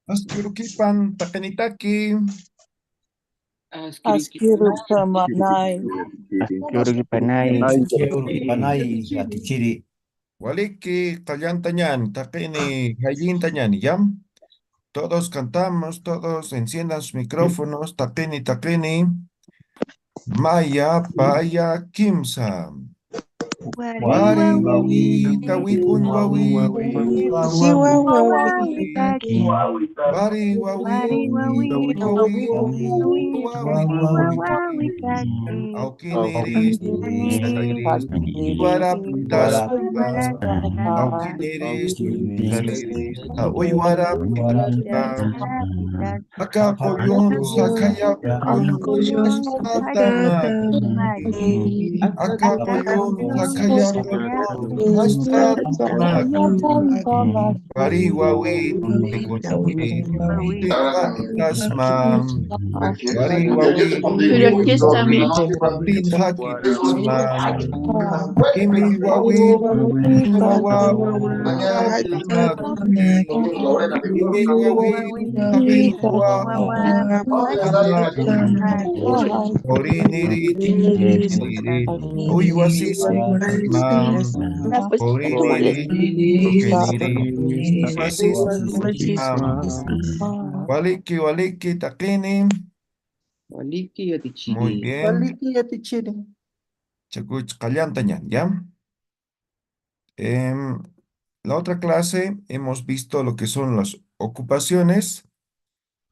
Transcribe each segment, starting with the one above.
Asquirukipan takenitaki. Askiru samanay. Askuri panay. Panay atichiri. Waliki tallantañan, takini hayintañan, ¿ya? Todos cantamos, todos enciendan sus micrófonos, takini, takini. Maya, paya, kimsa. Wari Wari, wawi, wawi, tawit, unwawi. Chihuahua. Wari, wawi, wari wawi, tawit, wawi. wawi, Wawi, wawi, wawi kaki. Aukiniris, taliris, warap, das, Aukiniris, taliris, warap, Akapoyun, Sakayapoyun, Akapoyon Hastamat. sakayapon magi. Akapoyun, Akapoyon Sakayapoyun, sakayapon Hastamat. magi. Wari, wawi, Wari tikunawi, wawi, Tihat, tasmam. Wari, wari wawi, Pero aquí está mi. Tin haki tasmam. Imi, wawi, tin wawa, Hastamat. Imi, wawi, takin, wawa, wawa, Hastamat. magi. Oriniri, tiniri, uiwasis, mam. Oriniri, tokeniri, uiwasis, mam. Waliki, waliki, takini. Waliki ya Muy tichiri. bien. Atichiri. Chakuch kallantañan, ¿ya? Em, la otra clase hemos visto lo que son las ocupaciones.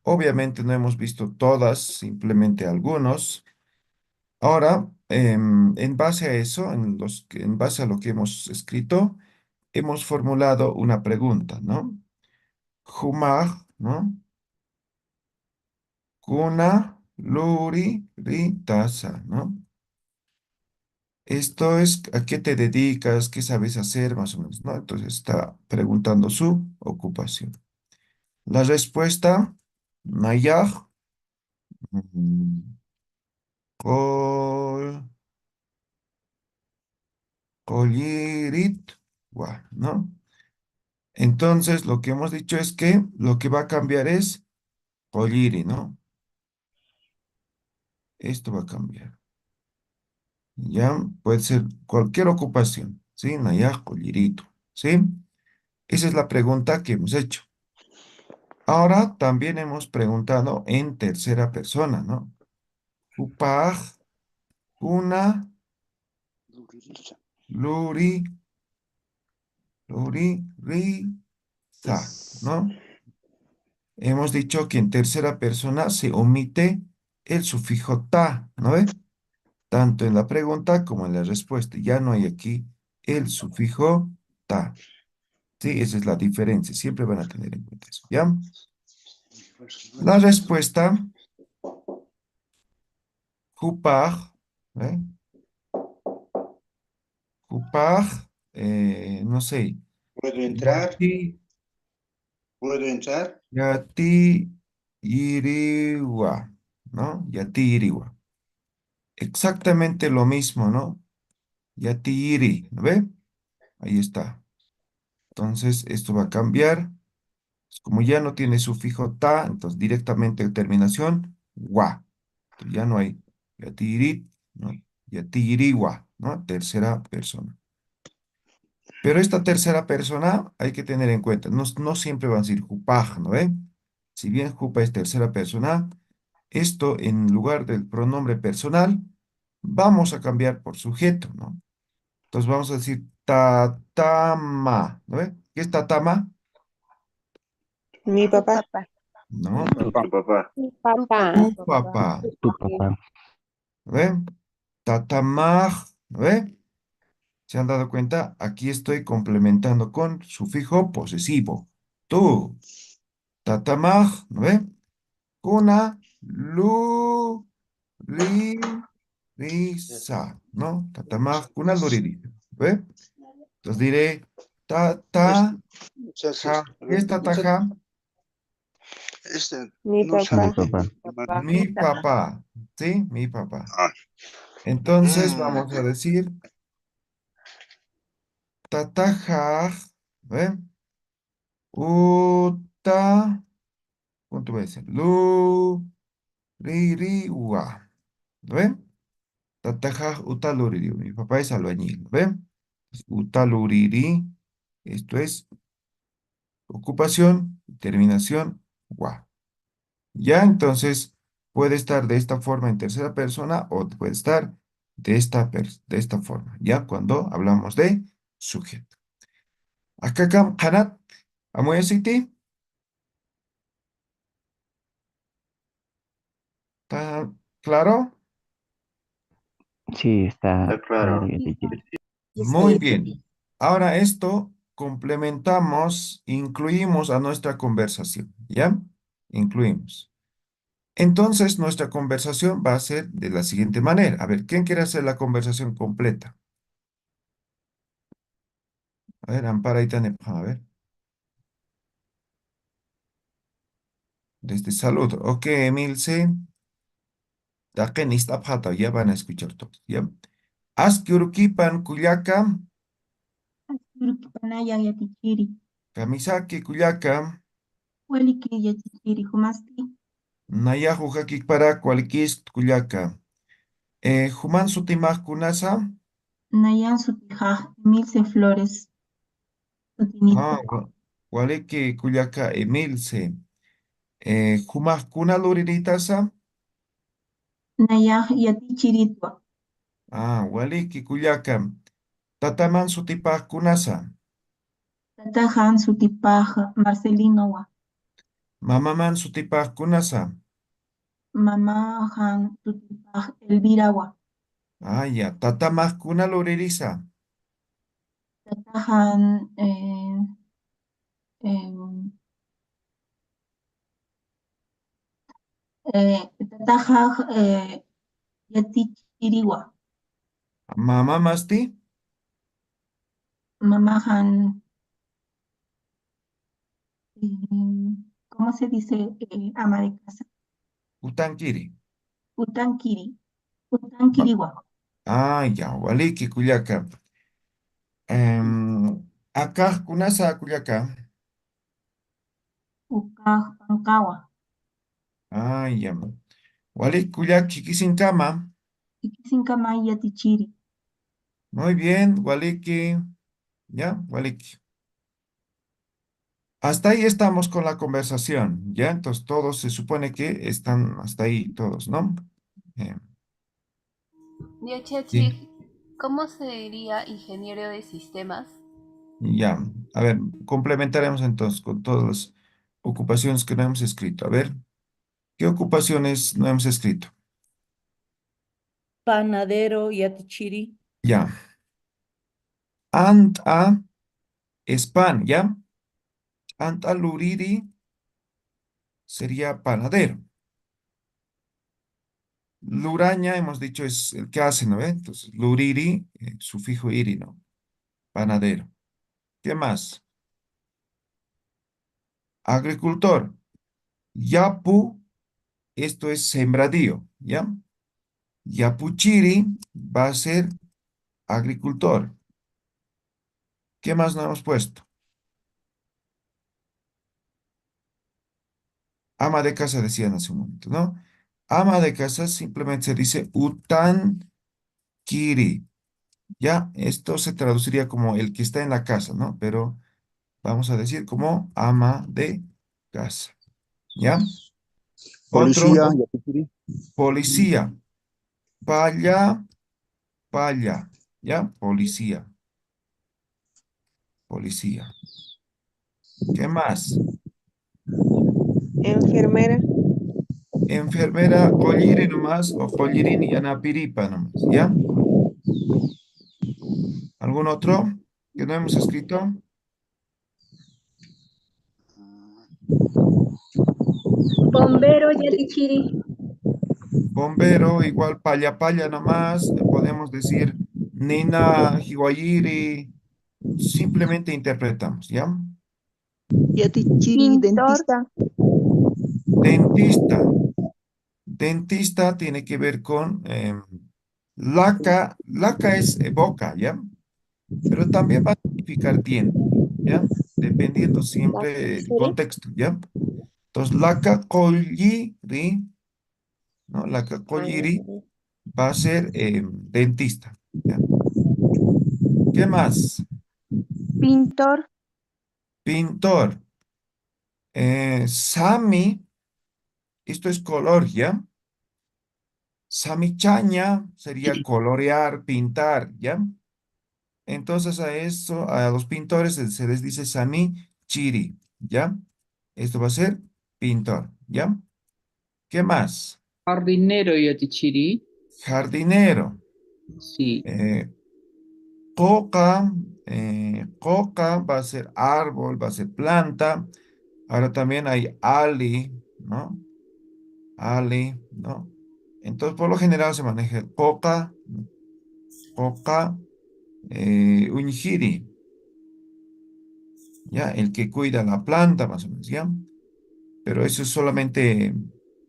Obviamente no hemos visto todas, simplemente algunos. Ahora, en base a eso, en base a lo que hemos escrito, hemos formulado una pregunta, ¿no? Humag, ¿no? Kuna, luri, ritasa, ¿no? Esto es a qué te dedicas, qué sabes hacer, más o menos, ¿no? Entonces está preguntando su ocupación. La respuesta, Nayaj, mm, kol, kolirit, ¿no? Entonces, lo que hemos dicho es que lo que va a cambiar es Colliri, ¿no? Esto va a cambiar. Ya puede ser cualquier ocupación, ¿sí? Nayaj, Collirito, ¿sí? Esa es la pregunta que hemos hecho. Ahora también hemos preguntado en tercera persona, ¿no? Upaj, una, luri, ri, sa, ¿no? Hemos dicho que en tercera persona se omite el sufijo ta, ¿no ve? Tanto en la pregunta como en la respuesta. Ya no hay aquí el sufijo ta. Sí, esa es la diferencia. Siempre van a tener en cuenta eso, ¿ya? La respuesta, jupaj, ¿eh? Jupaj, no sé, ¿Puedo entrar? yati, ¿Puedo entrar? yati iriwa, ¿no? Yati iriwa. Exactamente lo mismo, ¿no? Yati iri, ¿no ve? Ahí está. Entonces, esto va a cambiar. Como ya no tiene sufijo ta, entonces directamente terminación, wa. Entonces ya no hay yatirit, ¿no? Yatiriwa, ¿no? Tercera persona. Pero esta tercera persona hay que tener en cuenta, no siempre va a decir jupaj, ¿no ven? Si bien jupa es tercera persona, esto en lugar del pronombre personal, vamos a cambiar por sujeto, ¿no? Entonces vamos a decir tatama, ¿no ven? ¿Qué es tatama? Mi Tu papá. papá, No, Tu papá. Papá. tu tu papá. papá, Tu papá. ¿no ven? Tatamaj, ¿no ven? ¿Se han dado cuenta? Aquí estoy complementando con sufijo posesivo. Tú, tatamaj, ¿no ven? Kuna, lu, li, risa, ¿no? Tatamaj, kuna, lu, risa. ¿Ve? Entonces diré, ta, ta, Muchachos, ja. ¿Qué es muchachos, tataja? Mi no papá. Mi sabe. papá. Papá, Mi papá, ¿sí? Mi papá. Ah, Entonces mm, vamos a decir, tatajaj, ¿ve? Uta, ¿Cuánto va a ser? Lu, ri, wa. ¿Lo ven? Tataja, utaluriri. Mi papá es albañil. ¿Lo ven? Utaluriri. Esto es ocupación, terminación, wa. Ya, entonces puede estar de esta forma en tercera persona o puede estar de esta forma, ya cuando hablamos de sujeto. Acá, Hanat, ¿está claro? Sí, está Está claro, claro. ya te quiero. Muy bien. Ahora esto complementamos, incluimos a nuestra conversación, ¿ya? Incluimos. Entonces, nuestra conversación va a ser de la siguiente manera. A ver, ¿quién quiere hacer la conversación completa? A ver, Ampara y Tane, a ver. Desde salud. Ok, Emilce. Taken istapata, ya van a escuchar todos, ¿ya? Askyurkipan kuyaka, Panaya yatichiri, kamisaki kuyaka, waliki yatichiri, humasti, nayahu hakikpara kualkis kuyaka. Human sutimaj kunasa, nayan sutijaj, Emilce Flores, sutinito, waliki kuyaka Emilce. Humaj kuna lurinitasa, nayaj yatichiritwa, waliki kuyaka. Tataman sutipaj kunasa, tatajan sutipaj, Marcelino wa, mamaman sutipaj kunasa. mamajan sutipaj, Elvira wa, Ya, tatamaj kuna luririsa. tatajan, em, tatajaj, yatichiriwa, Mamá masti, mamajan, ¿cómo se dice? Ama de casa, utankiri. utankiri, Ma- utankiriwa. Ya, waliki kuyaka. Acá kunasa kuyaka. Ukaj pankawa, Ya. Waliki kuyaki kisinkama. ikisinkamaya tichiri, Muy bien, waliki. Ya, waliki. Hasta ahí estamos con la conversación, ¿ya? Entonces todos se supone que están hasta ahí todos, ¿no? Eh, sí, Diachachik, ¿cómo se diría ingeniero de sistemas? ya. A ver, complementaremos entonces con todas las ocupaciones que no hemos escrito. A ver, ¿qué ocupaciones no hemos escrito? Panadero yatichiri. Ya. Anta es pan, ¿ya? Anta luriri sería panadero. Luraña, hemos dicho, es el que hace, ¿no ve? Entonces, luriri, sufijo iri, ¿no? Panadero. ¿Qué más? Agricultor. Yapu, esto es sembradío, ¿ya? Yapuchiri va a ser agricultor. ¿Qué más no hemos puesto? Ama de casa decían hace un momento, ¿no? Ama de casa simplemente se dice utan kiri. Ya, esto se traduciría como el que está en la casa, ¿no? Pero vamos a decir como ama de casa. ¿Ya? Otro, Policía, yatichiri. policía. Paya, paya. ¿Ya? Policía, policía. ¿Qué más? Enfermera, Enfermera, colliri nomás o collirini y anapiripa nomás. ¿Ya? ¿Algún otro que no hemos escrito? bombero yatichiri, Bombero, igual paya paya nomás. Podemos decir nina, higuayiri. Simplemente interpretamos, ¿ya? yatichiri, Pintor. dentista, Dentista. Dentista tiene que ver con laca. Laca es boca, ¿ya? Pero también va a significar diente, ¿ya? Dependiendo siempre del contexto, ¿ya? Entonces, lakakolliri, ¿no? Lakakolliri va a ser dentista. ¿Ya? ¿Qué más? Pintor. Pintor. Sami, esto es color, ¿ya? Samichaña sería colorear, pintar, ¿ya? Entonces a eso, a los pintores se les dice Sami Chiri, ¿ya? Esto va a ser pintor, ¿ya? ¿Qué más? Jardinero yatichiri. Jardinero. Sí. Eh, coca, coca va a ser árbol, va a ser planta. Ahora también hay ali, ¿no? Ali, ¿no? Entonces, por lo general se maneja el coca, coca, unjiri, ¿ya? El que cuida la planta, más o menos, ¿ya? Pero eso es solamente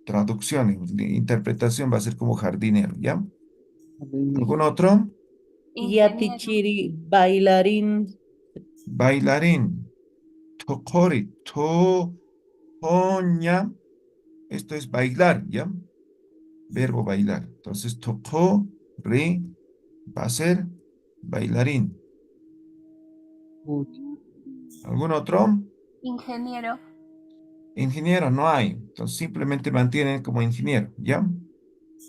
traducción, interpretación va a ser como jardinero, ¿ya? Jardinero. ¿Algún otro? ingeniero, Yatichiri, bailarín. Bailarín, tokori, toña, esto es bailar, ¿ya? Verbo bailar. Entonces, tokori va a ser bailarín. Gut. ¿Algún otro? ingeniero, Ingeniero no hay. Entonces, simplemente mantienen como ingeniero, ¿ya?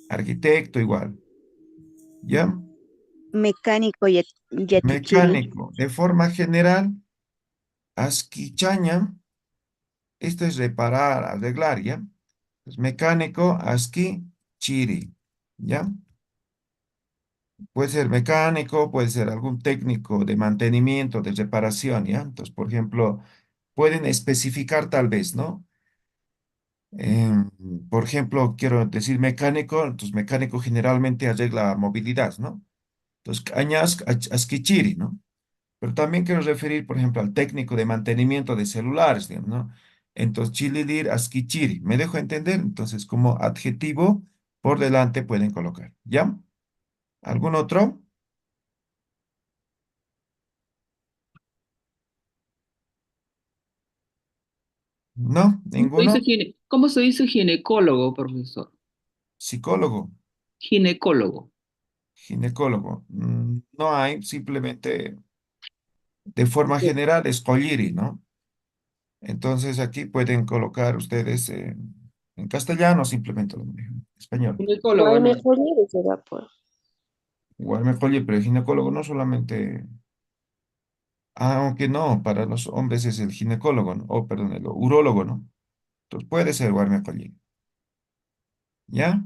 Arquitecto igual, ¿ya? Mecánico yatichiri. Mecánico. De forma general, asquichaña, esto es reparar, arreglar, ¿ya? Pues mecánico, asqui, chiri, ¿ya? Puede ser mecánico, puede ser algún técnico de mantenimiento, de reparación, ¿ya? Entonces, por ejemplo, pueden especificar tal vez, ¿no? Em, por ejemplo, quiero decir mecánico, entonces mecánico generalmente arregla movilidad, ¿no? Entonces, añas, asquichiri, ¿no? Pero también quiero referir, por ejemplo, al técnico de mantenimiento de celulares, digamos, ¿no? Entonces, chilidir, asquichiri. ¿Me dejo entender? Entonces, como adjetivo por delante pueden colocar. ¿Ya? ¿Algún otro? ¿No? ¿Ninguno? ¿Cómo se dice ginecólogo, profesor? Psicólogo, Ginecólogo. ginecólogo. No hay, simplemente de forma general es colliri, ¿no? Entonces, aquí pueden colocar ustedes en castellano, simplemente lo manejan en español. Ginecólogo, no. Igual pero el ginecólogo no solamente. Aunque no, para los hombres es el ginecólogo, ¿no? O perdón, el urólogo, ¿no? Entonces puede ser guardián. ¿Ya?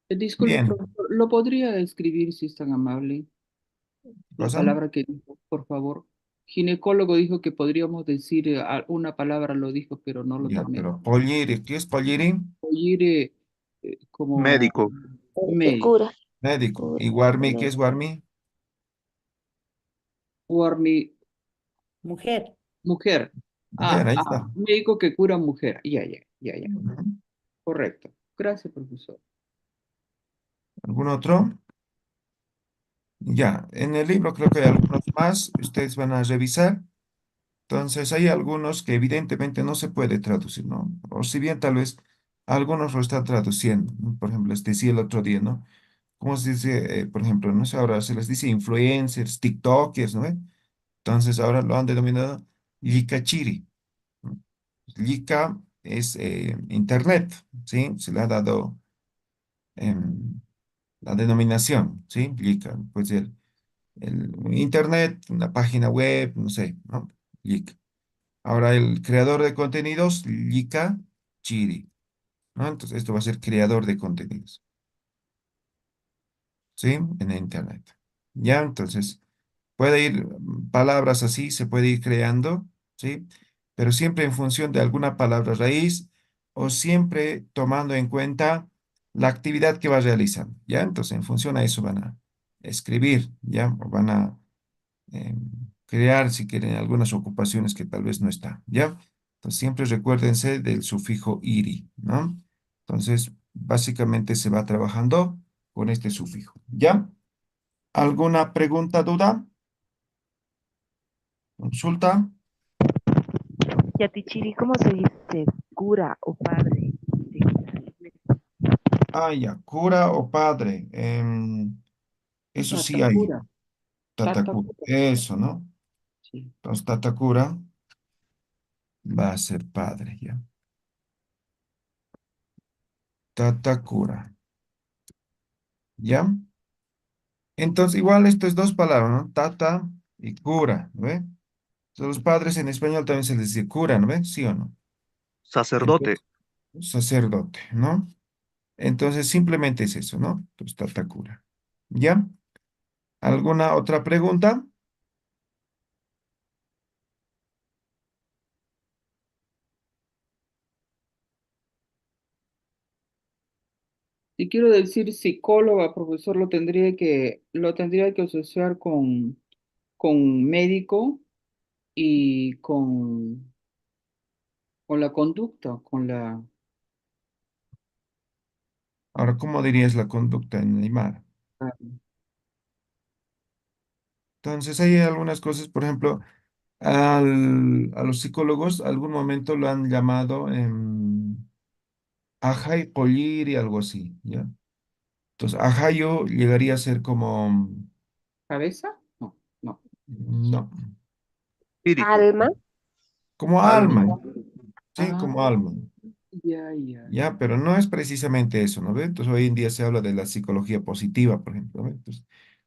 Disculpe, Bien. profesor, ¿lo podría escribir si es tan amable? ¿Qué La pasa? palabra que dijo, por favor. Ginecólogo dijo que podríamos decir, una palabra lo dijo, pero no lo Ya, tomé. pero polliri, ¿qué es polliri? Oír como Médico. médico. Médico. ¿Y guarmi, qué es guarmi? Warmi, Mujer. mujer. Mujer, ahí está. Médico que cura mujer. Ya. Ujú. Correcto. Gracias, profesor. ¿Algún otro? Ya, en el libro creo que hay algunos más, ustedes van a revisar. Entonces hay algunos que evidentemente no se puede traducir, ¿no? O si bien tal vez algunos lo están traduciendo, ¿no? Por ejemplo, les decía el otro día, ¿no? ¿Cómo se dice, por ejemplo, no sé, ahora se les dice influencers, TikTokers, ¿no? Entonces ahora lo han denominado Yikachiri, ¿no? Yika es internet, ¿sí? Se le ha dado la denominación, ¿sí? Yika, pues el internet, una página web, no sé, ¿no? Yika. Ahora el creador de contenidos, Yika Chiri, ¿no? Entonces esto va a ser creador de contenidos, ¿sí? En el internet. Ya, entonces... Puede ir palabras así, se puede ir creando, ¿sí? Pero siempre en función de alguna palabra raíz o siempre tomando en cuenta la actividad que va realizando, ¿ya? Entonces, en función a eso van a escribir, ¿ya? O van a eh, crear, si quieren, algunas ocupaciones que tal vez no están, ¿ya? Entonces, siempre recuérdense del sufijo iri, ¿no? Entonces, básicamente se va trabajando con este sufijo, ¿ya? ¿Alguna pregunta, duda? Consulta. Yatichiri, ¿cómo se dice cura o padre? Ah, ya, cura o padre. Eso sí hay, Tatakura. Tatakura. Tatakura. Eso, ¿no? Sí. Entonces, Tatakura va a ser padre, ¿ya? Tatakura, ¿ya? Entonces, igual esto es dos palabras, ¿no? Tata y cura, ¿no ve? Entonces, los padres en español también se les dice cura, ¿no ve? ¿Sí o no? Sacerdote. Entonces, sacerdote, ¿no? Entonces, simplemente es eso, ¿no? Entonces, Tatakura. ¿Ya? ¿Alguna otra pregunta? Si quiero decir psicóloga, profesor, lo tendría que asociar con médico y con la conducta, Ahora, ¿cómo dirías la conducta en Aymara? ah, Entonces, hay algunas cosas, por ejemplo, a los psicólogos, algún momento lo han llamado ajay collir y algo así, ¿ya? Entonces, ajayo llegaría a ser como, cabeza. No, no. no, Espíritu. Alma. como Alma. alma, sí, Ah, como alma, ya, ya, ¿ya? Pero no es precisamente eso, ¿no ve? Entonces, hoy en día se habla de la psicología positiva, por ejemplo, ¿ve? Entonces,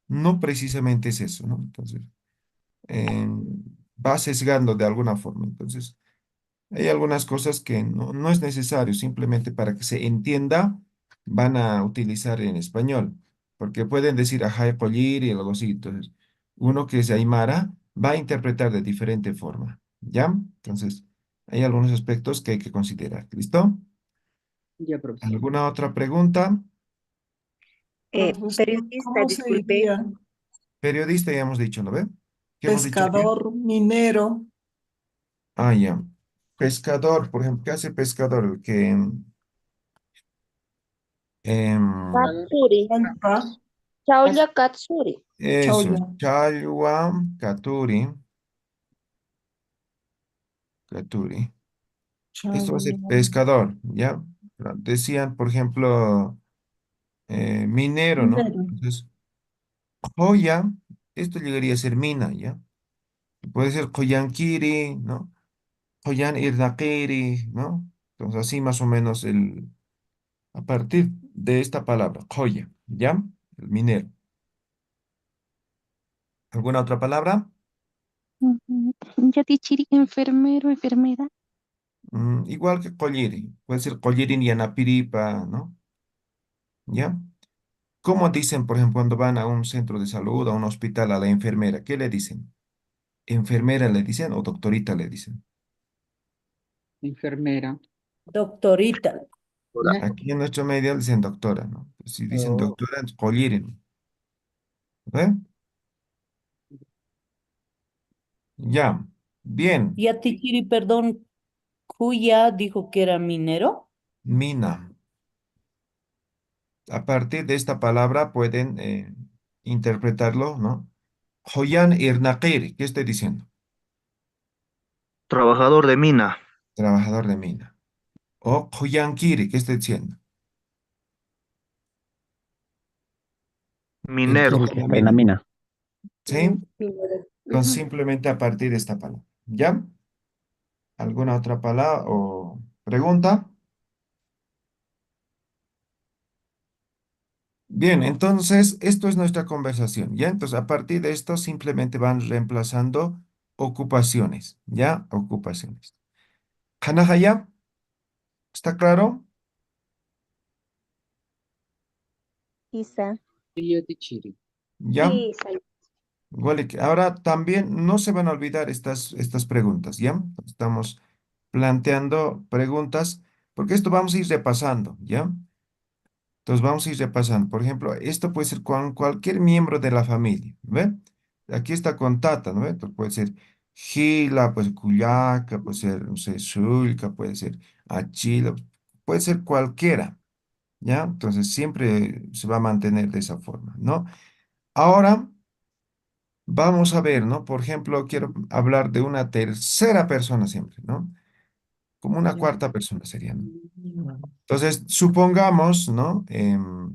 no precisamente es eso, ¿no? Entonces, va sesgando de alguna forma. Entonces, hay algunas cosas que no es necesario, simplemente para que se entienda, van a utilizar en español, porque pueden decir ajá, collir y algo así. Entonces, uno que es aymara va a interpretar de diferente forma, ¿ya? Entonces, hay algunos aspectos que hay que considerar. ¿Listo? ya, profesor. ¿Alguna otra pregunta? Profesor, Periodista, ¿cómo se disculpe. diría? Periodista, ya hemos dicho, ¿no ve? ¿Qué hemos dicho aquí? Pescador, minero, Ah, ya. Pescador, por ejemplo, ¿qué hace pescador? El que em, Katsuri. Champa, Chaulia Katsuri. eso, Chauya, Chalwa, Katuri, Katuri. Esto va a ser Chauya, pescador, ¿ya? Decían, por ejemplo, minero, ¿no? minero, Entonces, joya, esto llegaría a ser mina, ¿ya? Puede ser Koyankiri, ¿no? Koyan Irnaqiri, ¿no? Entonces, así más o menos a partir de esta palabra, joya, ¿ya? El minero. ¿Alguna otra palabra? Yatichiri, enfermero, enfermera. Igual que colliri, puede ser collirin y anapiripa, ¿no? ¿Ya? ¿Cómo dicen, por ejemplo, cuando van a un centro de salud, a un hospital, a la enfermera? ¿Qué le dicen? ¿Enfermera le dicen o doctorita le dicen? Enfermera. Doctorita. Ahora, Aquí en nuestro medio le dicen doctora, ¿no? Pues si dicen Oh. doctora, es collirin, ¿ve? Ya, bien, Y a Tichiri, perdón, Cuya dijo que era minero. mina. A partir de esta palabra pueden interpretarlo, ¿no? Joyan Irnaqiri, ¿qué estoy diciendo? trabajador de mina. Trabajador de mina. O Joyankiri, ¿qué estoy diciendo? El que Minero. está en la mina. ¿Sí? Entonces, simplemente a partir de esta palabra. ¿Ya? ¿Alguna otra palabra o pregunta? Bien, entonces, esto es nuestra conversación. ¿Ya? Entonces, a partir de esto, simplemente van reemplazando ocupaciones. ¿Ya? Ocupaciones. ¿Hanahaya? ¿Está claro? Isa. Yatichiri. ¿Ya? Isa. Igual que ahora también no se van a olvidar estas preguntas, ¿ya? Estamos planteando preguntas, porque esto vamos a ir repasando, ¿ya? Entonces vamos a ir repasando. Por ejemplo, esto puede ser con cualquier miembro de la familia, ¿ve? Aquí está con Tata, ¿no ve? Entonces puede ser Gila, puede ser Cuyaca, puede ser, no sé, Zulca, puede ser Achila, puede ser cualquiera, ¿ya? Entonces siempre se va a mantener de esa forma, ¿no? Ahora vamos a ver, ¿no? Por ejemplo, quiero hablar de una tercera persona siempre, ¿no? Como una Ya. cuarta persona sería, ¿no? Entonces, supongamos, ¿no? Em,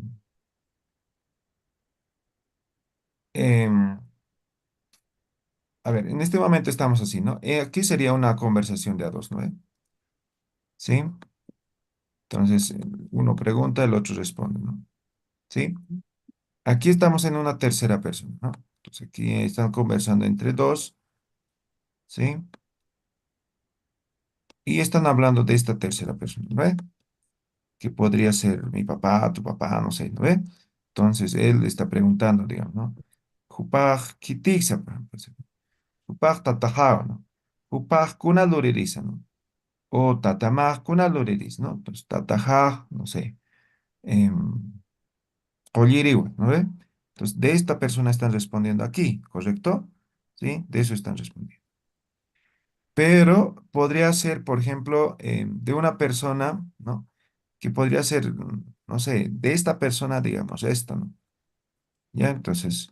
a ver, en este momento estamos así, ¿no? Aquí sería una conversación de a dos, ¿no? ¿Sí? Entonces, uno pregunta, el otro responde, ¿no? ¿Sí? Aquí estamos en una tercera persona, ¿no? Entonces, aquí están conversando entre dos, ¿sí? Y están hablando de esta tercera persona, ¿no ve? Que podría ser mi papá, tu papá, no sé, ¿no ve? Entonces, él está preguntando, digamos, ¿no? Jupaj kitiksa, por ejemplo, ¿sí? Jupaj tatajao, ¿no? Jupaj kuna luririza, ¿no? O tatamaj kuna luriris, ¿no? Entonces, tatajaj, no sé, Colliriwa, ¿no ve? Entonces, de esta persona están respondiendo aquí, ¿correcto? ¿Sí? De eso están respondiendo. Pero podría ser, por ejemplo, de una persona, ¿no? Que podría ser, no sé, de esta persona, digamos, esto, ¿no? Ya, entonces,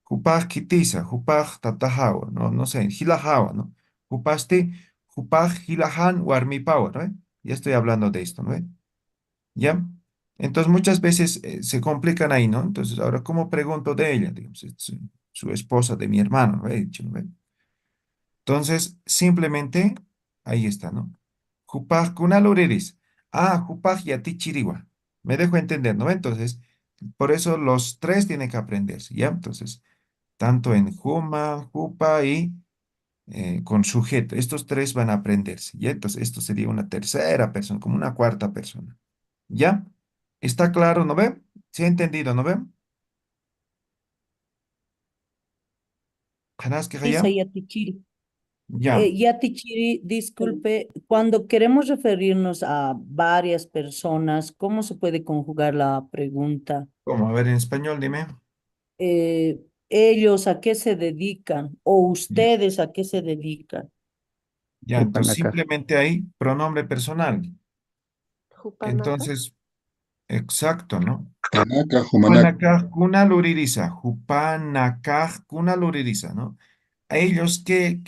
Jupaj kitiza, Jupaj tatajawa, ¿no? No sé, hilajawa, ¿no? Jupasti, Jupaj hilahan warmipawa, ¿no ve? Ya estoy hablando de esto, ¿no ve? ¿Ya? Entonces muchas veces se complican ahí, ¿no? Entonces, ahora, ¿cómo pregunto de ella? Digamos, es su esposa de mi hermano, ¿no? He dicho, ¿no ve? Entonces, simplemente, ahí está, ¿no? Jupaj kunaluriris. Ah, Jupaj yati chiriwa. Me dejo entender, ¿no? Entonces, por eso los tres tienen que aprenderse, ¿ya? Entonces, tanto en Juma, Jupa y con sujeto, estos tres van a aprenderse, ¿ya? Entonces, esto sería una tercera persona, como una cuarta persona, ¿ya? ¿Está claro, no ve? ¿Se ha entendido, no ve? ¿Janas que Isa ya? Yatichiri. Ya. Yatichiri, disculpe, cuando queremos referirnos a varias personas, ¿cómo se puede conjugar la pregunta? ¿Cómo? A ver, en español, dime. Ellos a qué se dedican o Ya. ustedes a qué se dedican. Ya, entonces simplemente hay pronombre personal. Entonces, exacto, ¿no? Tanaka, Humanaca. Jupanacaj kunaluririza, Jupanacaj kunaluririza, ¿no? A ellos,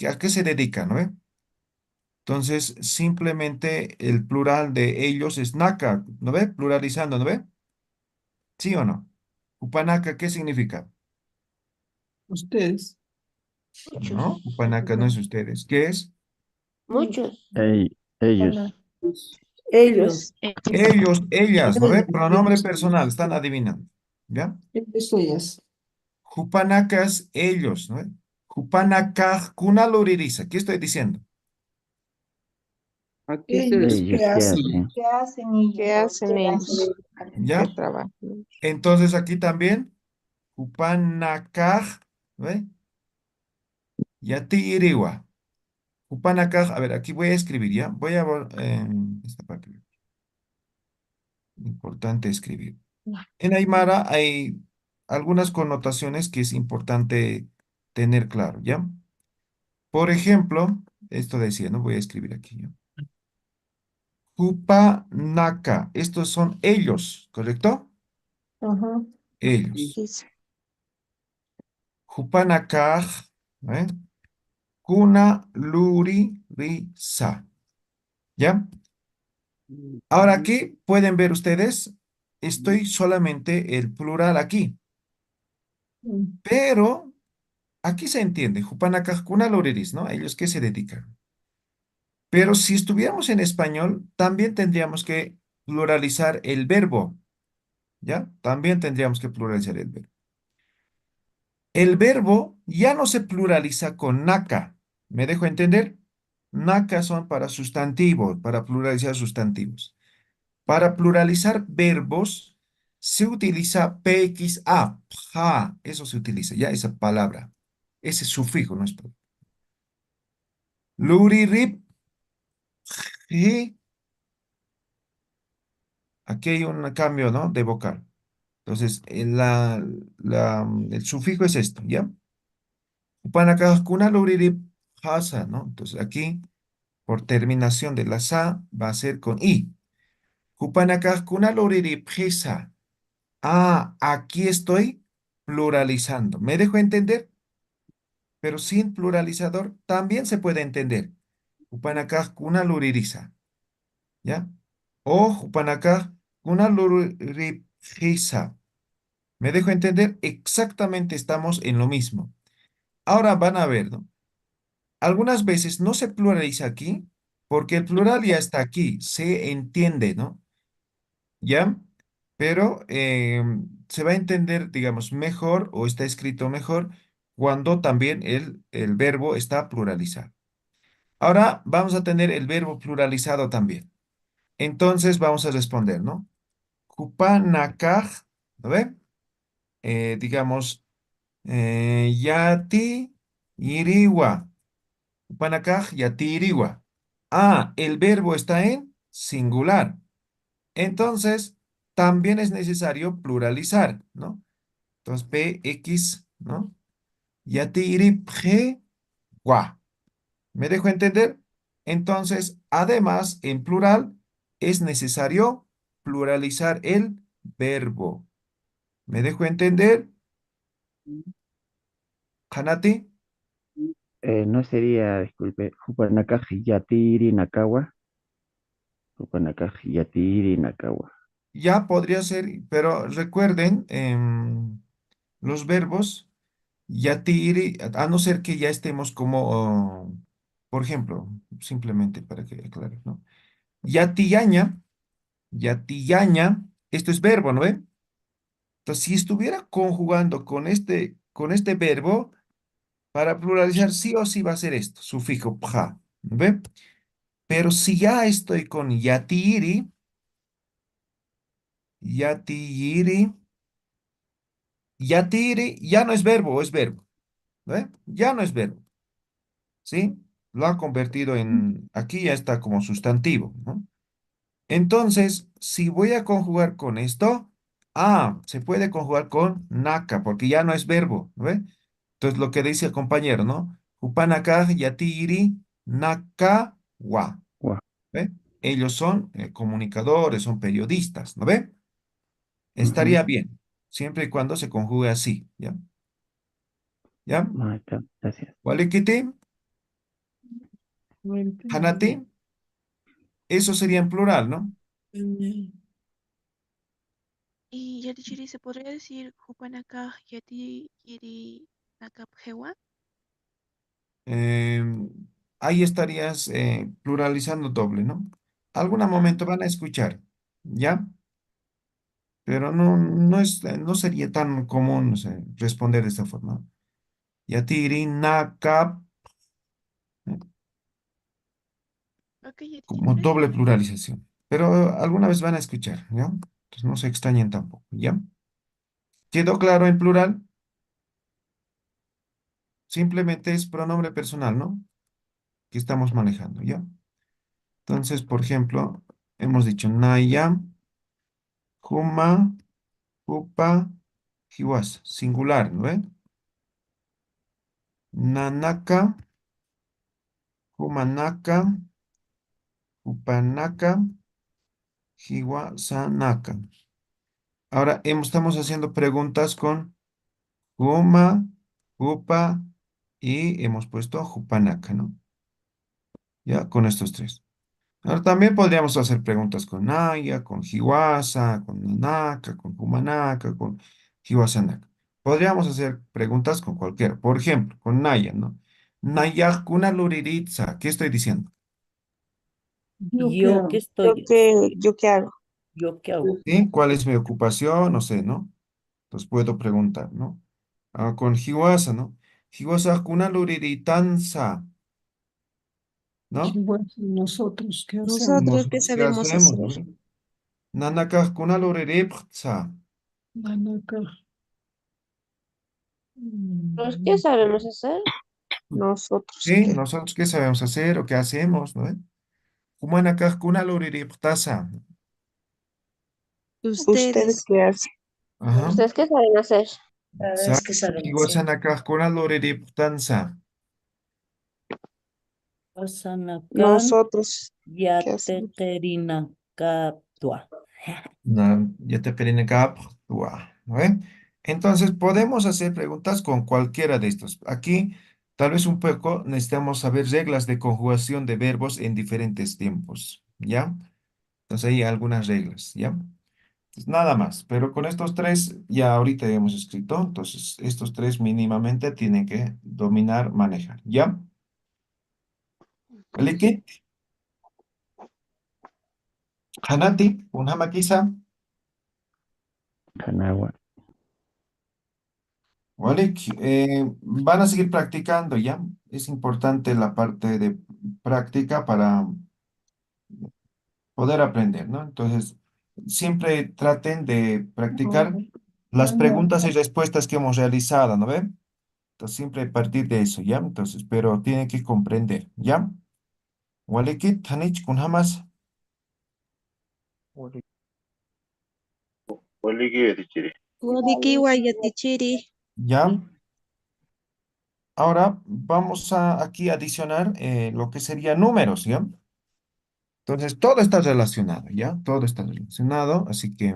¿a qué se dedican, no ve? Entonces, simplemente el plural de ellos es naka, ¿no ve? Pluralizando, ¿no ve? ¿Sí o no? Jupanaka, ¿qué significa? Ustedes. No, Jupanaka no es ustedes. ¿Qué es? Ellos. Ellos. Ellos, ellas, ¿no ve? Pronombre personal, están adivinando. ¿Ya? Eso ellas. Jupanakas, ellos, ¿no? Jupanakaj kunaluririza. ¿Qué estoy diciendo? Aquí se Ellos, ¿qué hacen? ¿Qué hacen ellos? ¿Qué hacen ¿Qué ellos? ¿Qué ¿Ya? trabajan? Entonces aquí también, Jupanakaj, ¿no ve? Yati iriwa. Jupanakaj, a ver, aquí voy a escribir, ¿ya? Voy a, esta parte, importante escribir. En Aymara hay algunas connotaciones que es importante tener claro, ¿ya? Por ejemplo, esto decía, ¿no? Voy a escribir aquí, ¿ya? Jupanaka, estos son ellos, ¿correcto? Ellos. Dice, Jupanakaj, ¿eh? Kuna luri risa, ¿ya? Ahora aquí pueden ver ustedes, estoy solamente el plural aquí, pero aquí se entiende, Jupanakaj kuna luriris, ¿no? Ellos qué se dedican. Pero si estuviéramos en español, también tendríamos que pluralizar el verbo, ¿ya? También tendríamos que pluralizar el verbo. El verbo ya no se pluraliza con naka. ¿Me dejo entender? Naka son para sustantivos, para pluralizar sustantivos. Para pluralizar verbos se utiliza pxa, pja, eso se utiliza, ya esa palabra, ese sufijo, ¿no es? Luririp, ji, aquí hay un cambio, ¿no? De vocal. Entonces, el sufijo es esto, ¿ya? Upanakajkuna luririp, hasa, ¿no? Entonces, aquí, por terminación de la sa, va a ser con i. Upanakajkuna luririp, jisa. Ah, aquí estoy pluralizando. ¿Me dejo entender? pero sin pluralizador también se puede entender. Upanakaj kuna luririza, ¿ya? O upanakaj kuna luripjisa. ¿Me dejo entender? Exactamente estamos en lo mismo. Ahora van a ver, ¿no? Algunas veces no se pluraliza aquí porque el plural ya está aquí, se entiende, ¿no? ¿Ya? Pero se va a entender, digamos, mejor o está escrito mejor cuando también el verbo está pluralizado. Ahora vamos a tener el verbo pluralizado también. Entonces vamos a responder, ¿no? Kupanakaj, ¿no ve? Digamos, yati iriwa. Kupanakaj yati iriwa. Ah, el verbo está en singular. Entonces, también es necesario pluralizar, ¿no? Entonces, PX, ¿no? Yati iripje wa. ¿Me dejo entender? Entonces, además, en plural, es necesario pluralizar el verbo. ¿Me dejo entender? Hanati, No sería, disculpe, Hupanakaji Yatiri Nakawa. Hupanakaji Yatiri Nakawa. ya podría ser, pero recuerden, los verbos, yatiri, a no ser que ya estemos como, por ejemplo, simplemente para que aclare, ¿no? Yatiyaña, yatiyaña, esto es verbo, ¿no ve? Entonces, si estuviera conjugando con este verbo, para pluralizar sí o sí va a ser esto, sufijo pja, ¿no ve? Pero si ya estoy con yatiri, yatiri, yatiri ya no es verbo, es verbo, ¿no ve? Ya no es verbo, ¿sí? Lo ha convertido aquí ya está como sustantivo, ¿no? Entonces, si voy a conjugar con esto, se puede conjugar con naka, porque ya no es verbo, ¿no ve? Entonces, lo que dice el compañero, ¿no? Upanaka yatiri naka wa, Wa. ¿ve? Ellos son comunicadores, son periodistas, ¿no ve? Ujú. Estaría bien, siempre y cuando se conjugue así, ¿ya? ¿Ya? Ahí está, gracias. Walikiti, hanati, eso sería en plural, ¿no? Y Yatichiri, ¿se podría decir Jupanaka Yati Yiri Nakapjewa? Em, ahí estarías pluralizando doble, ¿no? Algún momento van a escuchar, ¿ya? Pero no sería tan común, o sea, responder de esta forma. Yatiri, naka, Ok, Yatichiri, como gracias. doble pluralización. Pero alguna vez van a escuchar, ¿ya? Entonces no se extrañen tampoco, ¿ya? ¿Quedó claro en plural? Simplemente es pronombre personal, ¿no? Que estamos manejando, ¿ya? Entonces, por ejemplo, hemos dicho Naya, Huma, Upa, Hiwas, singular, ¿no ve? Nanaka, Humanaka, Upanaka, Hiwasanaka. Ahora estamos haciendo preguntas con Huma, Upa y hemos puesto Jupanaka, ¿no? Ya, con estos tres. Ahora también podríamos hacer preguntas con Naya, con Hiwasa, con Nanaka, con Humanaka, con Hiwasanaka. Podríamos hacer preguntas con cualquiera. Por ejemplo, con Naya, ¿no? Naya kuna luriritza. ¿Qué estoy diciendo? Yo qué estoy, ¿Yo qué hago? yo qué hago. ¿Sí? ¿Cuál es mi ocupación? No sé, ¿no? Entonces puedo preguntar, ¿no? Con Hiwasa, ¿no? Hiwasa kuna luriritanza, ¿no? Nosotros, ¿qué hacemos? Nosotros, ¿qué Nosotros, ¿qué sabemos hacemos, no hacer? ve? Nanaka kuna luririptza. Manaka. ¿Nosotros qué sabemos hacer? Nosotros, Sí, ¿qué? nosotros qué sabemos hacer o qué hacemos, ¿no? Kumanakaj kuna luririptaza. ¿Ustedes qué hacen? Ajá. ¿Ustedes qué saben hacer? ¿Sabes qué Exacto. sabemos hacer? Hiwasanakaj kuna luririptanza. Pasanakan Nosotros, ¿qué hacemos? yateterina katua. Ya te pedí ¿no ve? Entonces podemos hacer preguntas con cualquiera de estos. Aquí Tal vez un poco necesitamos saber reglas de conjugación de verbos en diferentes tiempos, ¿ya? Entonces hay algunas reglas, ¿ya? Pues nada más, pero con estos tres ya ahorita ya hemos escrito, entonces estos tres mínimamente tienen que dominar, manejar, ¿ya? Likit, Hanati, Unhamakisa, Kanagua. Walik, van a seguir practicando, ¿ya? Es importante la parte de práctica para poder aprender, ¿no? Entonces, siempre traten de practicar las preguntas y respuestas que hemos realizado, ¿no ven? Entonces, siempre a partir de eso, ¿ya? Entonces, pero tienen que comprender, ¿ya? Walikit, Tanich, Kunhamas, Wadikiwa yatichiri. ¿ya? Ahora vamos a aquí adicionar lo que serían números, ¿ya? Entonces, todo está relacionado, ¿ya? Todo está relacionado, así que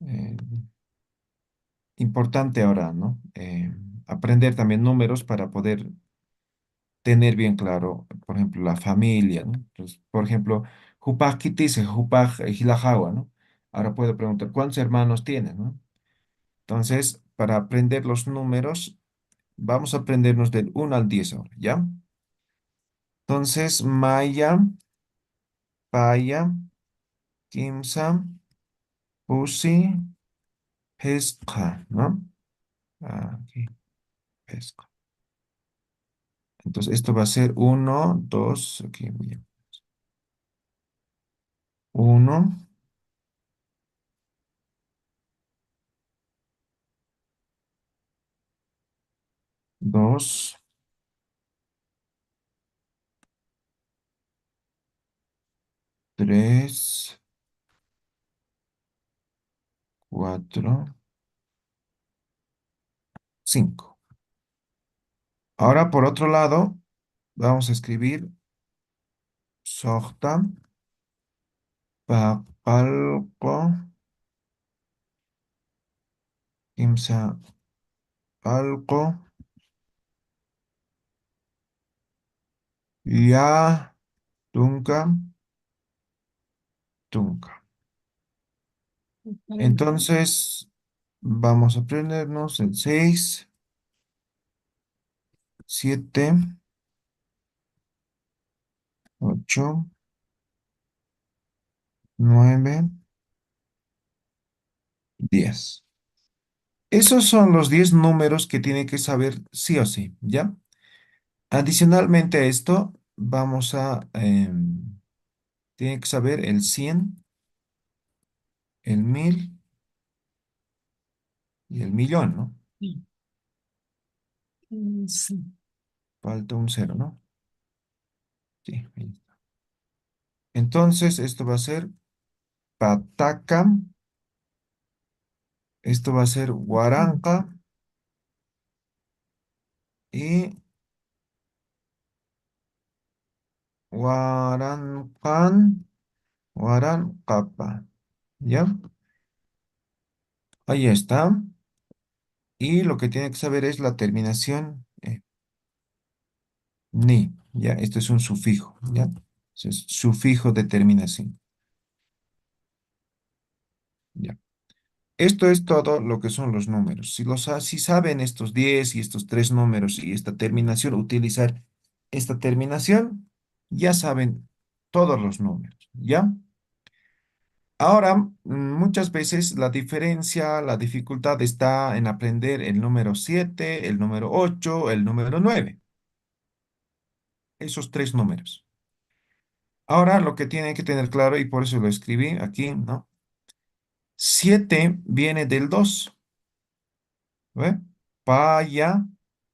eh, importante ahora, ¿no? Aprender también números para poder tener bien claro, por ejemplo, la familia, ¿no? Entonces, por ejemplo, Jupaj Kitise, Jupaj Hilajawa, ¿no? Ahora puedo preguntar, ¿cuántos hermanos tienes, no? Entonces, para aprender los números, vamos a aprendernos del 1 al 10 ahora, ¿ya? Entonces, Maya, Paya, Kimsa, Pusi, Pesca, ¿no? Aquí, Pesca. Entonces, esto va a ser 1, 2, aquí, bien. 1, 2, 3, 4, 5. Ahora, por otro lado, vamos a escribir Sohta, Paqalqo, Imsa, Alqo, Ya, Tunca, Tunca. Entonces, vamos a aprendernos el 6, 7, 8, 9, 10. Esos son los 10 números que tiene que saber sí o sí, ¿ya? Adicionalmente a esto, vamos a, tiene que saber el 100, el 1000 y el millón, ¿no? Sí. Falta un cero, ¿no? Sí, ahí está. Entonces, esto va a ser pataca, esto va a ser guaranca y guarancan, guarancapa, ¿ya? Ahí está. Y lo que tiene que saber es la terminación ni, ¿ya? Esto es un sufijo, ¿ya? Es sufijo de terminación, ¿ya? Esto es todo lo que son los números. Si saben estos 10 y estos tres números y esta terminación, utilizar esta terminación, ya saben todos los números, ¿ya? Ahora, muchas veces la diferencia, la dificultad está en aprender el número 7, el número 8, el número 9. Esos tres números. Ahora, lo que tienen que tener claro, y por eso lo escribí aquí, ¿no? 7 viene del 2. ¿Ve? Paya,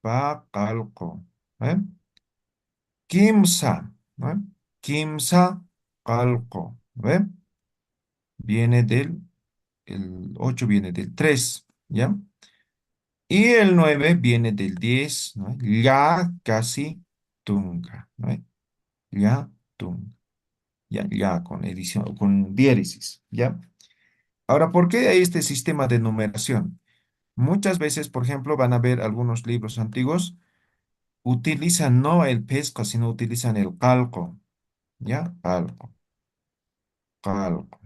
pa, calco. ¿Ve? Kimsa, ¿ve? Kimsa, calco. ¿Ve? Viene el 8 viene del 3, ¿ya? Y el 9 viene del 10, ¿no? Ya, casi, tunga, ¿no? Ya, tunga. Ya, con edición, con diéresis, ¿ya? Ahora, ¿por qué hay este sistema de numeración? Muchas veces, por ejemplo, van a ver algunos libros antiguos utilizan no el pesco, sino utilizan el calco, ¿ya? Calco, calco.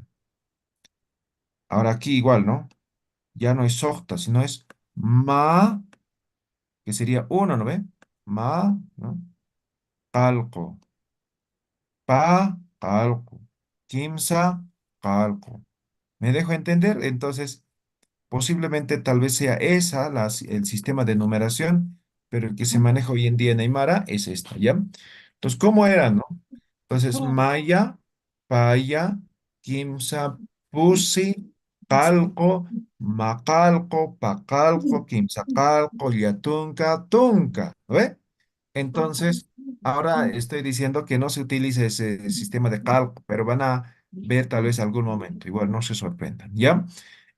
Ahora aquí igual, ¿no? Ya no es sojta, sino es ma, que sería uno, ¿no ve? Ma, ¿no? Calco, pa, calco, quimsa, calco. ¿Me dejo entender? Entonces, posiblemente tal vez sea esa el sistema de numeración, pero el que se maneja hoy en día en Aymara es esta, ¿ya? Entonces, ¿cómo era, no? Entonces, maya, paya, quimsa, pusi, calco, macalco, pacalco, quimsacalco, yatunca, tunca, ¿no ve? Entonces, ahora estoy diciendo que no se utilice ese sistema de cálculo, pero van a ver tal vez algún momento, igual no se sorprendan, ¿ya?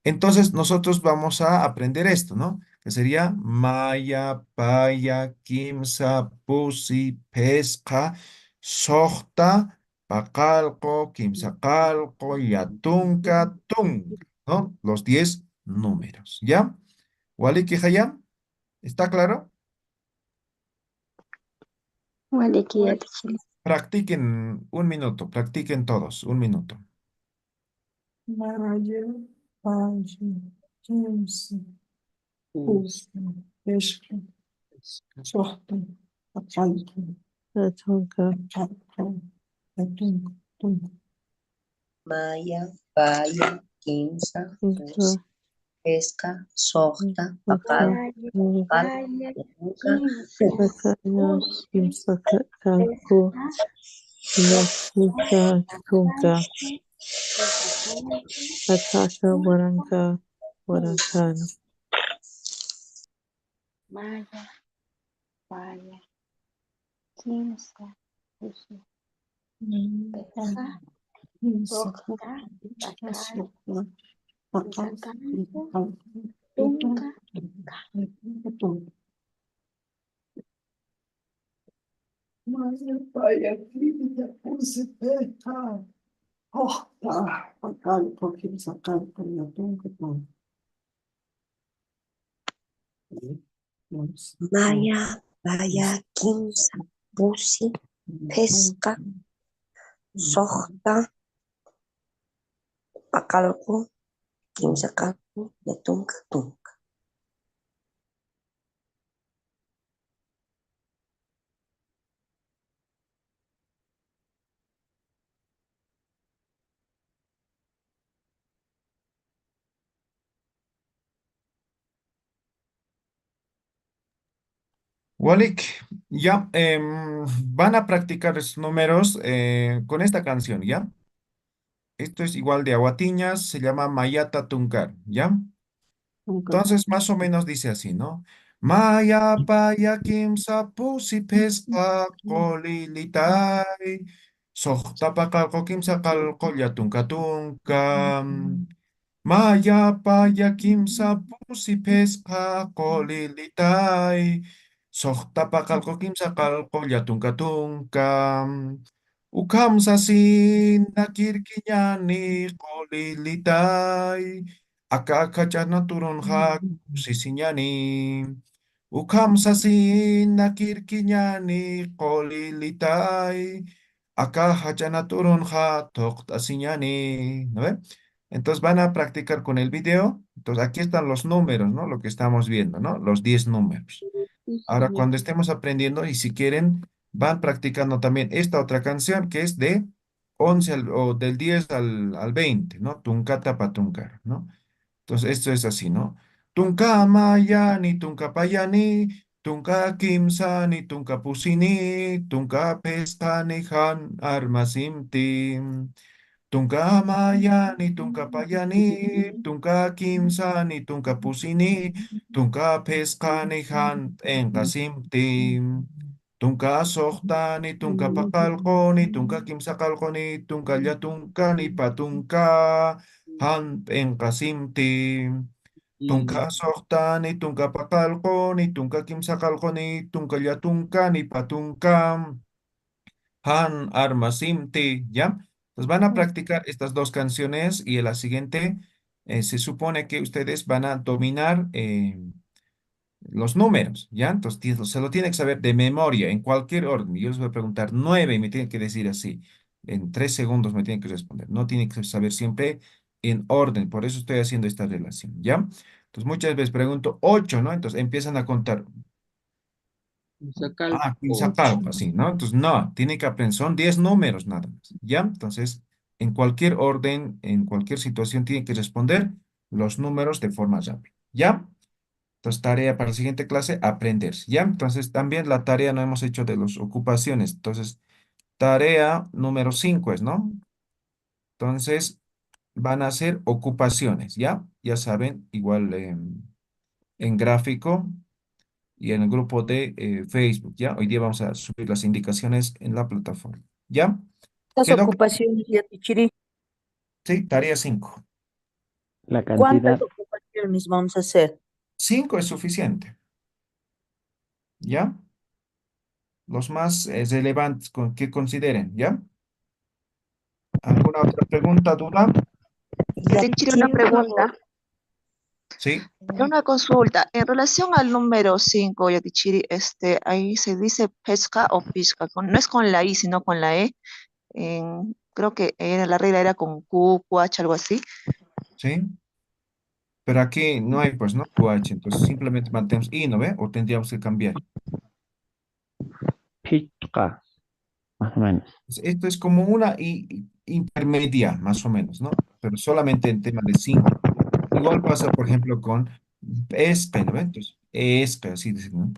Entonces, nosotros vamos a aprender esto, ¿no? Que sería maya, paya, quimsa, pusi, pesca, sohta, pacalco, quimsacalco, yatunca, tunca, ¿no? Los 10 números, ¿ya? ¿Wali Kihaya? ¿Está claro? Waliki ya teacher. Practiquen un minuto, practiquen todos, un minuto. Maya, paya, quince, pulsa, pesca, sorta, acalco, Atunca, acalco, atunco, tunco. Maya, paya, quimsa, Inca, pusi, pesca, sohta, pacal, cal, yatunca, tunca. Pacayas, Imsacalco, Yacuca, Tunca, Ataca, Guaranca, Guarantano. Maya, paya, quince, pusi, pesca, soja, pacal, quimsacalco, tunca. Maya, paya, quince, pulsa, pesca, sorta, acalco, quimsacalco, atunco, tunco. Maya, paya, quimsa, pusi, pesca, sohta, pacalco, quimsacalco, yatunca, tunca. Walik, ya van a practicar estos números con esta canción, ¿ya? Esto es igual de Aguatiñas, se llama Mayata Tuncar, ¿ya? Entonces, más o menos dice así, ¿no? Maya, paya, kimsa, pusi, pesca, colilitai, sohtapaka, kimsa, calcolia, tunca, tunca. Maya, paya, kimsa, pusi, pesca, colilitai, sohtapaka, kimsa, calcolia, tunca, tunca. Ukamsa, sin, nakirkiñani, colilitai. Akakachana turunha sisinyani. Ukam sasin nakirkinyani kolilitai. Akahachana turunha toktasinyani. ¿No ve? Entonces van a practicar con el video. Entonces aquí están los números, ¿no? Lo que estamos viendo, ¿no? Los 10 números. Ahora cuando estemos aprendiendo y si quieren, van practicando también esta otra canción que es de 11 o del 10 al 20, ¿no? Tuncata patuncar, ¿no? Entonces, esto es así, ¿no? Tunka mayani, tunka payani, tunka kimsani, tunka pusini, tunka pestani han armasimtim. Tunka mayani, tunka payani, tunka kimsani, tunka pusini, tunka peskani han enkasimtim. Tunka sohtani, tunka pakalkoni, tunka kimsakalkoni, tunka yatunkani, patunka han enkasimtim. Tunka sohtani, tunka pakalkoni, tunka kimsakalkoni, tunka yatunkani, patunka. Han Armasimti, ¿ya? Pues van a practicar estas dos canciones y en la siguiente se supone que ustedes van a dominar los números, ¿ya? Entonces se lo tiene que saber de memoria, en cualquier orden. Yo les voy a preguntar 9 y me tienen que decir así. En 3 segundos me tienen que responder. No tienen que saber siempre en orden. Por eso estoy haciendo esta relación, ¿ya? Entonces muchas veces pregunto 8, ¿no? Entonces empiezan a contar. Sacar Sacar, así, ¿no? Entonces, no, tiene que aprender, son 10 números nada más, ¿ya? Entonces, en cualquier orden, en cualquier situación, tiene que responder los números de forma rápida, ¿ya? Entonces, tarea para la siguiente clase, aprender, ¿ya? Entonces, también la tarea no hemos hecho de las ocupaciones. Entonces, tarea número 5 es, ¿no? Entonces, van a ser ocupaciones, ¿ya? Ya saben, igual en gráfico y en el grupo de Facebook, ¿ya? Hoy día vamos a subir las indicaciones en la plataforma, ¿ya? Las ¿Quedó? ocupaciones, Yatichiri. Sí, tarea 5. La ¿Cuántas cantidad, ocupaciones vamos a hacer? 5 es suficiente, ¿ya? Los más relevantes que consideren, ¿ya? ¿Alguna otra pregunta, duda? Teacher, una pregunta, Sí, una consulta. En relación al número 5, Yatichiri, ahí se dice pesca o pisca. No es con la I, sino con la E. Creo que la regla era con Q, QH, algo así. sí. Pero aquí no hay, pues, ¿no? QH, entonces simplemente mantenemos I, ¿no ve? O tendríamos que cambiar. pizca, más o menos. Esto es como una I intermedia, más o menos, ¿no? Pero solamente en tema de 5. Igual pasa, por ejemplo, con ESPE, ¿no ve? Entonces, ESPE, así dicen, ¿no?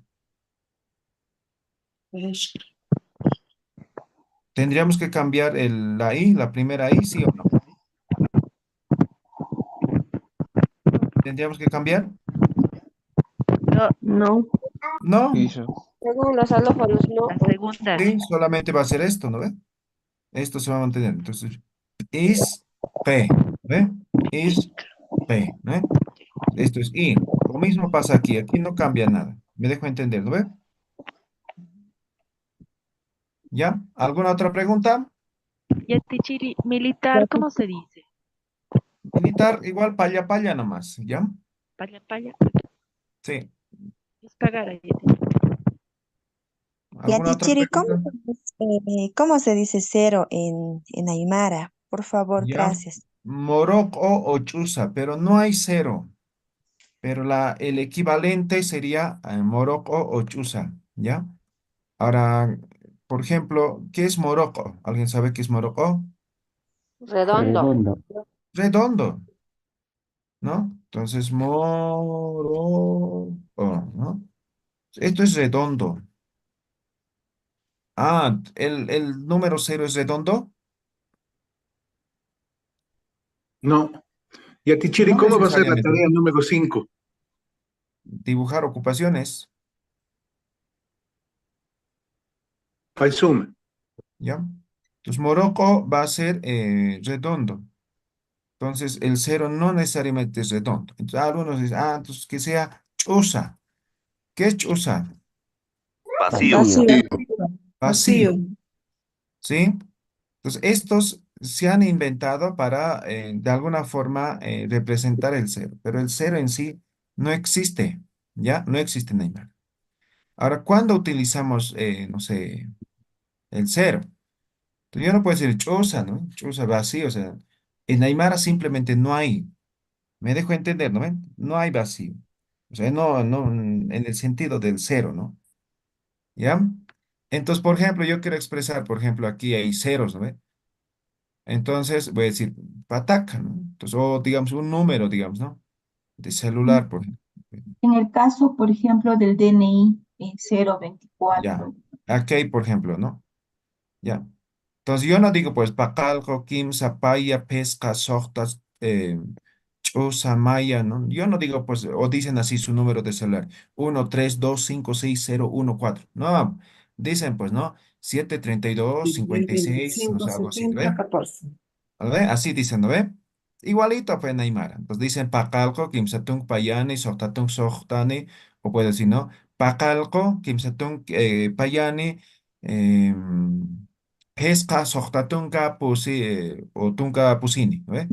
¿Tendríamos que cambiar la I, la primera I, sí o no? ¿Tendríamos que cambiar? No. No, Según los alófonos, no. La segunda. sí, solamente va a ser esto, ¿no ve? Esto se va a mantener. Entonces, is P, ¿ve? Is P, ¿no ve? Esto es I. Lo mismo pasa aquí. Aquí no cambia nada. Me dejo entender, ¿no ve? ¿Ya? ¿Alguna otra pregunta? Yatichiri, militar, ¿cómo se dice? Militar, igual palla palla nomás, ¿ya? Paya, paya. Sí. Es pagar ahí. ¿Alguna otra Yatichiri, pregunta? ¿cómo se dice cero en Aymara? Por favor, Ya. gracias. Morocco o chusa, pero no hay cero. Pero el equivalente sería Morocco o chusa, ¿ya? Ahora, por ejemplo, ¿qué es Morocco? ¿Alguien sabe qué es Morocco? Redondo. Redondo. Redondo, ¿no? Entonces, Morocco, ¿no? Esto es redondo. Ah, el número 0 es redondo. No. Y a Tichiri, No ¿cómo va a ser la necesariamente. tarea número 5? Dibujar ocupaciones, Paisum. ¿ya? Entonces, Morocco va a ser redondo. Entonces, el 0 no necesariamente es redondo. Entonces, algunos dicen, entonces que sea chusa. ¿Qué es chusa? Vacío. Vacío. Vacío, Vacío. ¿sí? Entonces, estos se han inventado para, de alguna forma, representar el 0, pero el 0 en sí no existe, ¿ya? No existe en Neymar. Ahora, ¿cuándo utilizamos, no sé, el 0? Entonces, yo no puedo decir chusa, ¿no? Chusa vacío, o sea, en Aymara simplemente no hay. Me dejo entender, ¿no ven? No hay vacío. O sea, no, no, en el sentido del 0, ¿no? ¿Ya? Entonces, por ejemplo, yo quiero expresar, por ejemplo, aquí hay ceros, ¿no ven? Entonces, voy a decir pataca, ¿no? Entonces, o digamos un número, digamos, ¿no? De celular, por ejemplo. En el caso, por ejemplo, del DNI Ya. 024. Aquí, por ejemplo, ¿no? Ya. Entonces, yo no digo, pues, pacalco, quimsa, paya, pesca, sohtas, chusa, maya, ¿no? Yo no digo, pues, o dicen así su número de celular, 1 3 2 5 6 0 1 4. No, dicen, pues, ¿no? 7 32 56, no sé, algo así, ¿ve? 14. ¿Ve? Así dicen, ¿no ve? Igualito, pues, Aymara. Pues dicen pacalco, quimsatung payani, sohtatung sohtani, o puede decir, ¿no? Pacalco, quimsatung payani, pesca, sohtatunga, pusi, o tunga pusini, ¿no ve?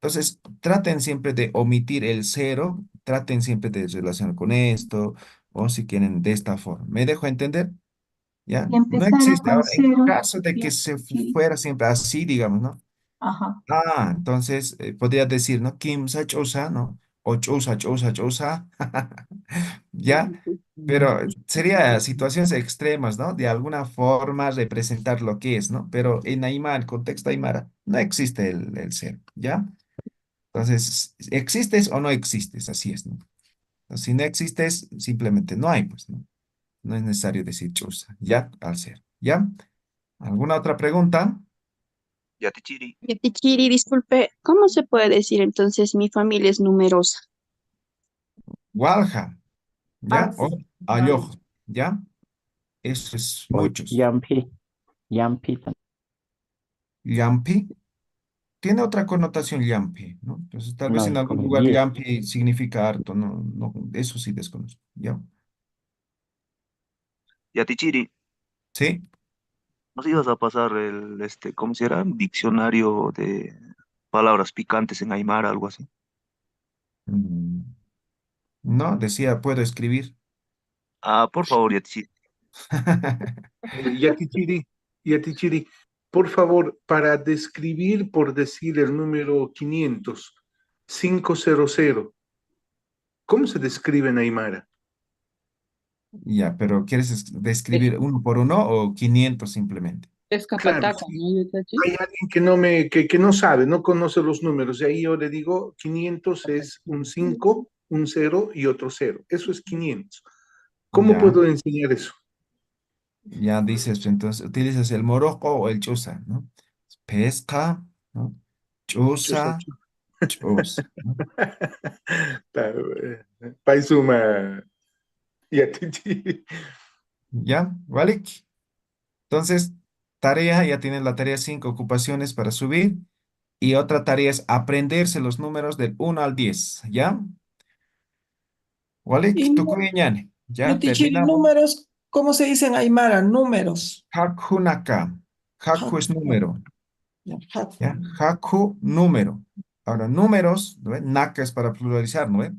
Entonces, traten siempre de omitir el 0 traten siempre de relacionar con esto, o si quieren de esta forma. ¿Me dejo entender? ¿Ya? Si No empezara existe. con Ahora, en cero, caso de que ya, se sí. fuera siempre así, digamos, ¿no? Ajá. Ah, entonces podría decir, ¿no? Kim sa chosa, ¿no? O chosa, chosa, chosa. ¿Ya? Pero sería situaciones extremas, ¿no? De alguna forma representar lo que es, ¿no? Pero en Aymara, el contexto Aymara, no existe el cero, ¿ya? Entonces, ¿existes o no existes? Así es, ¿no? Entonces, si no existes, simplemente no hay, pues, ¿no? No es necesario decir chusa, ya, al ser, ¿ya? ¿Alguna otra pregunta? Yatichiri. Yatichiri, disculpe, ¿cómo se puede decir entonces mi familia es numerosa? Walja, ¿ya? O Ah, ayoj, ¿ya? Eso es O muchos. Yampi. Yampi. Yampi. Tiene otra connotación Yampi, ¿no? Entonces, tal vez No, en es algún como lugar 10. Yampi significa harto, no, no, eso sí desconozco, ¿ya? Yatichiri. Sí. ¿Nos ibas a pasar ¿cómo se llama? Diccionario de palabras picantes en Aymara, algo así? Mm, no, decía, puedo escribir. Ah, por favor, Yatichiri. Yatichiri, por favor, para describir, por decir el número 500, 500, ¿cómo se describe en Aymara? Ya, pero ¿quieres describir uno por uno o 500 simplemente? Es Claro, capataca, sí. ¿no, Yatachi? Hay alguien que no sabe, no conoce los números, y ahí yo le digo, 500 es un 5, un 0 y otro 0. Eso es 500. ¿Cómo Ya, puedo enseñar eso? ya dices, entonces utilizas el morocco o el chusa, ¿no? Pesca, ¿no? Chusa, Chusa, chus, ¿no? Paisuma, Yatichiri. ¿Ya? ¿Vale? Entonces, tarea, ya tienes la tarea 5 ocupaciones para subir. Y otra tarea es aprenderse los números del 1 al 10, ¿ya? Walik, Y, tukuyeñane. Ya Yatichiri, terminamos. números, ¿cómo se dice en Aymara? Números. Haku naka. Haku es Haku. número, Ya, haku. ¿ya? Haku, número. Ahora, números, ¿no ve? Naka es para pluralizar, ¿no ve?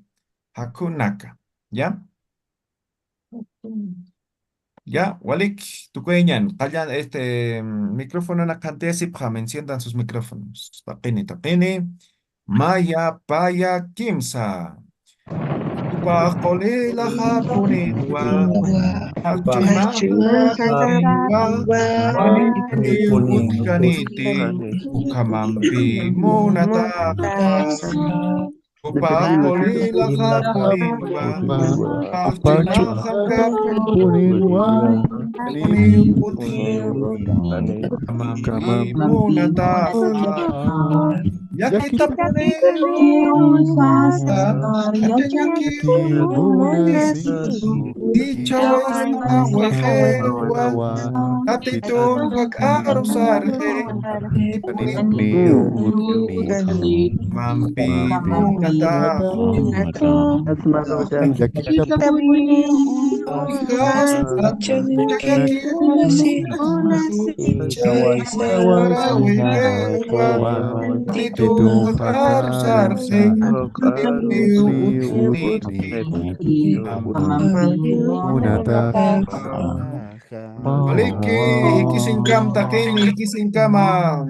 Haku naka, ¿ya? Ya, Walik, tukuyeñan. Callan este micrófono en la cantidad, si me enciendan sus micrófonos. Tapene, tapene. Maya, paya, kimsa. Upaqolila hapuninwa, hachima hapuninwa, manipuni utkaniti, ukamampi munataka. Upaqolila hapuninwa, hachima hapuninwa, ukamampi munataka. Ya kita Katitun kag-arusarhe, mampi munata. Ikas at Katitun kag-arusarhe, Maliki, hikising kam takini, hikising kama.